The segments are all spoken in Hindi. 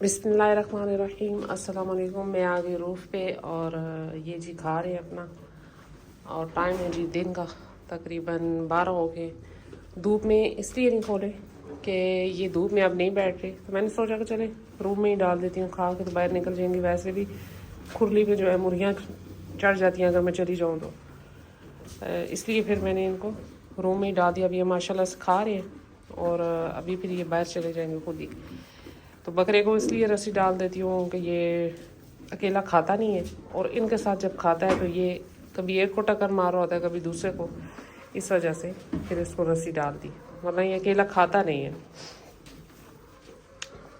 बिस्मिल्लाहिर्रहमानिर्रहीम। अस्सलाम वालेकुम। मैं आ गई रूफ़ पे और ये जी खा रहे हैं अपना। और टाइम है जी दिन का, तकरीबन 12 हो गए। धूप में इसलिए नहीं खोले कि ये धूप में अब नहीं बैठ रहे, तो मैंने सोचा कि चले रूम में ही डाल देती हूँ, खा के तो बाहर निकल जाएंगी। वैसे भी खुरली पे जो है मुर्गियाँ चढ़ जाती हैं अगर मैं चली जाऊँ तो, इसलिए फिर मैंने इनको रूम में ही डाल दिया। अभी ये माशाल्लाह से खा रहे हैं और अभी फिर ये बाहर चले जाएंगे खुद ही। तो बकरे को इसलिए रस्सी डाल देती हूँ कि ये अकेला खाता नहीं है, और इनके साथ जब खाता है तो ये कभी एक को टक्कर मार रहा होता है, कभी दूसरे को। इस वजह से फिर इसको रस्सी डाल दी, वरना ये अकेला खाता नहीं है।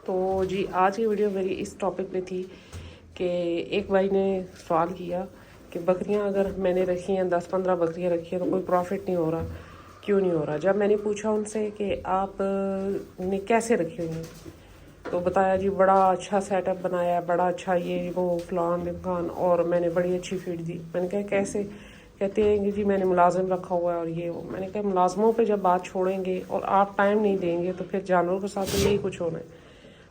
तो जी आज की वीडियो मेरी इस टॉपिक पे थी कि एक भाई ने सवाल किया कि बकरियां अगर मैंने रखी हैं, 10-15 बकरियां रखी हैं, तो कोई प्रॉफिट नहीं हो रहा, क्यों नहीं हो रहा। जब मैंने पूछा उनसे कि आप ने कैसे रखी हुई हैं, तो बताया जी बड़ा अच्छा सेटअप बनाया, बड़ा अच्छा ये वो फलान ढिमकान, और मैंने बड़ी अच्छी फीड दी। मैंने कहा कैसे? कहते हैं कि जी मैंने मुलाजिम रखा हुआ है और ये वो। मैंने कहा मुलाजमों पे जब बात छोड़ेंगे और आप टाइम नहीं देंगे तो फिर जानवरों के साथ तो यही कुछ होना है।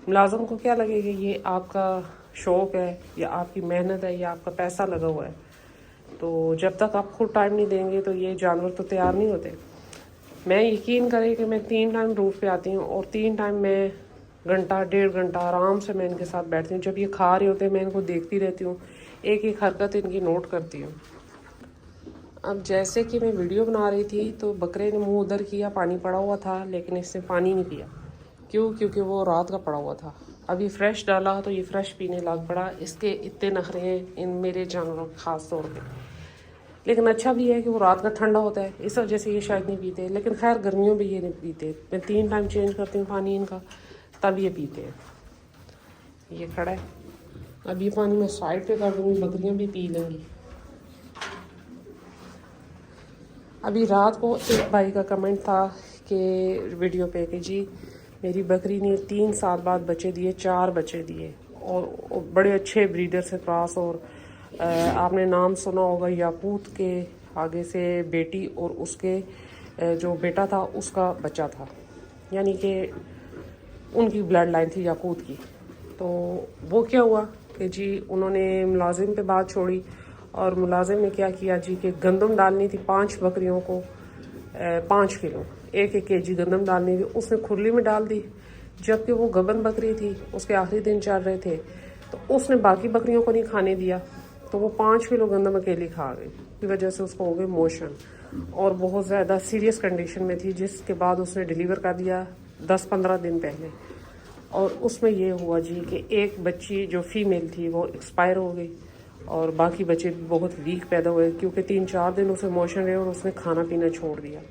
मुलाजिम को क्या लगेगा ये आपका शौक़ है या आपकी मेहनत है या आपका पैसा लगा हुआ है। तो जब तक आप खुद टाइम नहीं देंगे तो ये जानवर तो तैयार नहीं होते। मैं यकीन करें कि मैं 3 टाइम रूफ पे आती हूँ और 3 टाइम मैं घंटा 1.5 घंटा आराम से मैं इनके साथ बैठती हूँ। जब ये खा रहे होते हैं मैं इनको देखती रहती हूँ, एक एक हरकत इनकी नोट करती हूँ। अब जैसे कि मैं वीडियो बना रही थी तो बकरे ने मुंह उधर किया, पानी पड़ा हुआ था लेकिन इसने पानी नहीं पिया। क्यों? क्योंकि वो रात का पड़ा हुआ था। अभी फ्रेश डाला तो ये फ्रेश पीने लग पड़ा। इसके इतने नखरे हैं इन मेरे जानवरों के ख़ास तौर पे। लेकिन अच्छा भी है कि वो रात का ठंडा होता है, इस वजह से ये शायद नहीं पीते। लेकिन खैर गर्मियों में ये नहीं पीते। मैं 3 टाइम चेंज करती हूँ पानी इनका, तब ये पीते हैं। ये खड़ा है, अब ये पानी मैं साइड पे कर दूँगी, बकरियाँ भी पी लेंगी। अभी रात को एक भाई का कमेंट था कि वीडियो पे कि जी मेरी बकरी ने 3 साल बाद बच्चे दिए, 4 बच्चे दिए, और बड़े अच्छे ब्रीडर से क्रॉस। और आपने नाम सुना होगा याकूत के आगे से बेटी और उसके जो बेटा था उसका बच्चा था, यानी कि उनकी ब्लड लाइन थी याकूत की। तो वो क्या हुआ कि जी उन्होंने मुलाजिम पे बात छोड़ी, और मुलाजिम ने क्या किया जी कि गंदम डालनी थी 5 बकरियों को, 5 किलो 1-1 केजी गंदम डालनी थी, उसने खुरली में डाल दी। जबकि वो गबन बकरी थी, उसके आखिरी दिन चल रहे थे, तो उसने बाकी बकरियों को नहीं खाने दिया, तो वो 5 किलो गंदम अकेली खा गई। की वजह से उसको हो गई मोशन और बहुत ज़्यादा सीरियस कंडीशन में थी, जिसके बाद उसने डिलीवर कर दिया 10-15 दिन पहले। और उसमें ये हुआ जी कि एक बच्ची जो फीमेल थी वो एक्सपायर हो गई, और बाकी बच्चे भी बहुत वीक पैदा हुए क्योंकि 3-4 दिन उसे मोशन रहे और उसने खाना पीना छोड़ दिया।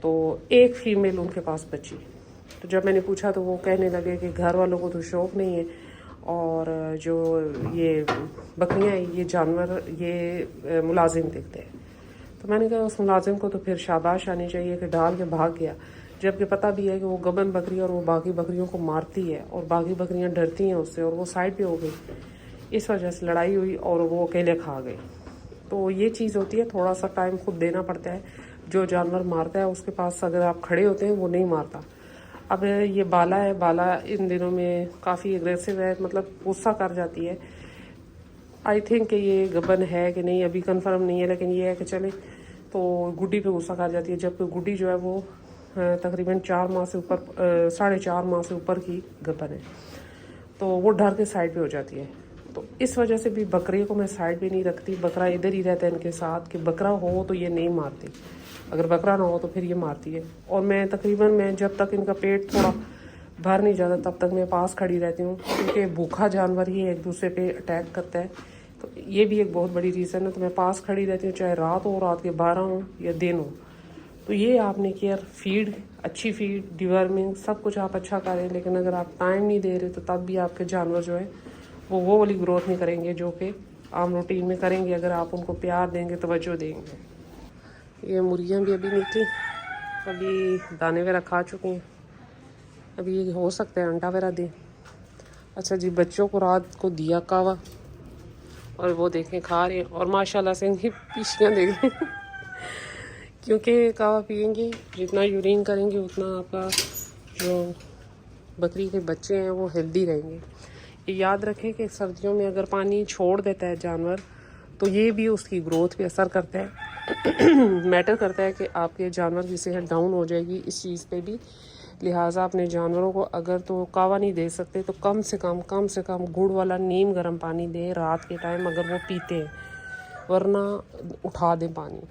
तो एक फ़ीमेल उनके पास बची। तो जब मैंने पूछा तो वो कहने लगे कि घर वालों को तो शौक़ नहीं है, और जो ये बकरियां हैं ये जानवर ये मुलाजिम देखते हैं। तो मैंने कहा उस मुलाजिम को तो फिर शाबाश आनी चाहिए कि डाल के भाग गया, जबकि पता भी है कि वो गबन बकरी और वो बाकी बकरियों को मारती है और बाकी बकरियां डरती हैं उससे, और वो साइड पे हो गई। इस वजह से लड़ाई हुई और वो अकेले खा गए। तो ये चीज़ होती है, थोड़ा सा टाइम खुद देना पड़ता है। जो जानवर मारता है उसके पास अगर आप खड़े होते हैं वो नहीं मारता। अब ये बाला है, बाला इन दिनों में काफ़ी एग्रेसिव है, मतलब गुस्सा कर जाती है। आई थिंक कि ये गबन है कि नहीं अभी कंफर्म नहीं है, लेकिन ये है कि चले तो गुड्डी पे गुस्सा कर जाती है। जबकि गुड्डी जो है वो तकरीबन 4 माह से ऊपर 4.5 माह से ऊपर की गबन है, तो वो डर के साइड पे हो जाती है। तो इस वजह से भी बकरे को मैं साइड पे नहीं रखती, बकरा इधर ही रहता है इनके साथ। कि बकरा हो तो ये नहीं मारती, अगर बकरा ना हो तो फिर ये मारती है। और मैं तकरीबन मैं जब तक इनका पेट थोड़ा भर नहीं जाता तब तक मैं पास खड़ी रहती हूँ, क्योंकि भूखा जानवर ही एक दूसरे पे अटैक करता है। तो ये भी एक बहुत बड़ी रीज़न है। तो मैं पास खड़ी रहती हूँ, चाहे रात हो, रात के 12 हो या दिन हो। तो ये आपने केयर, फीड, अच्छी फीड, डिवर्मिंग, सब कुछ आप अच्छा करें, लेकिन अगर आप टाइम नहीं दे रहे तो तब भी आपके जानवर जो है वो वाली ग्रोथ नहीं करेंगे जो कि आम रूटीन में करेंगे अगर आप उनको प्यार देंगे, तवज्जो देंगे। ये मुर्गियाँ भी अभी निकली, अभी दाने वगैरह खा चुकी हैं, अभी ये हो सकता है अंडा वगैरह दें। अच्छा जी, बच्चों को रात को दिया कावा और वो देखें खा रहे हैं, और माशाल्लाह से इनकी पीछियाँ देखें क्योंकि कावा पियेंगे, जितना यूरिन करेंगे उतना आपका जो बकरी के बच्चे हैं वो हेल्दी रहेंगे। ये याद रखें कि सर्दियों में अगर पानी छोड़ देता है जानवर तो ये भी उसकी ग्रोथ पे असर करता है। मैटर करता है कि आपके जानवर की सेहत डाउन हो जाएगी इस चीज़ पे भी। लिहाजा अपने जानवरों को अगर तो कावा नहीं दे सकते तो कम से कम गुड़ वाला नीम गर्म पानी दें रात के टाइम अगर वो पीते हैं, वरना उठा दें पानी।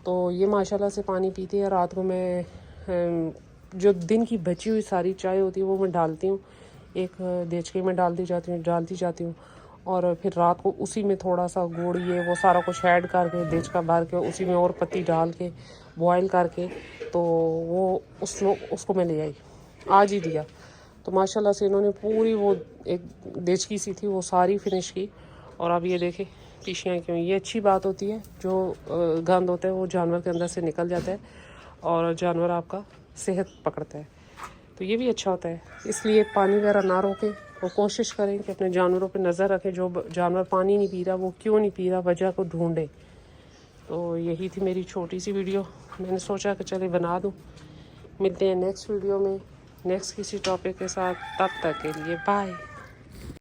तो ये माशाल्लाह से पानी पीते हैं। रात को मैं जो दिन की बची हुई सारी चाय होती है वो मैं डालती हूँ, एक देचके में डालती जाती हूँ और फिर रात को उसी में थोड़ा सा गुड़ ये वो सारा कुछ ऐड करके देचका भर के उसी में और पत्ती डाल के बॉयल करके तो वो उसको मैं ले आई, आज ही दिया। तो माशाल्लाह से इन्होंने पूरी वो एक देचकी सी थी वो सारी फिनिश की। और अब ये देखें पीशियाँ क्यों, ये अच्छी बात होती है। जो गंद होता है वो जानवर के अंदर से निकल जाता है और जानवर आपका सेहत पकड़ता है, तो ये भी अच्छा होता है। इसलिए पानी वगैरह ना रोकें और कोशिश करें कि अपने जानवरों पे नज़र रखें। जो जानवर पानी नहीं पी रहा वो क्यों नहीं पी रहा, वजह को ढूंढें। तो यही थी मेरी छोटी सी वीडियो, मैंने सोचा कि चले बना दूँ। मिलते हैं नेक्स्ट वीडियो में नेक्स्ट किसी टॉपिक के साथ, तब तक के लिए बाय।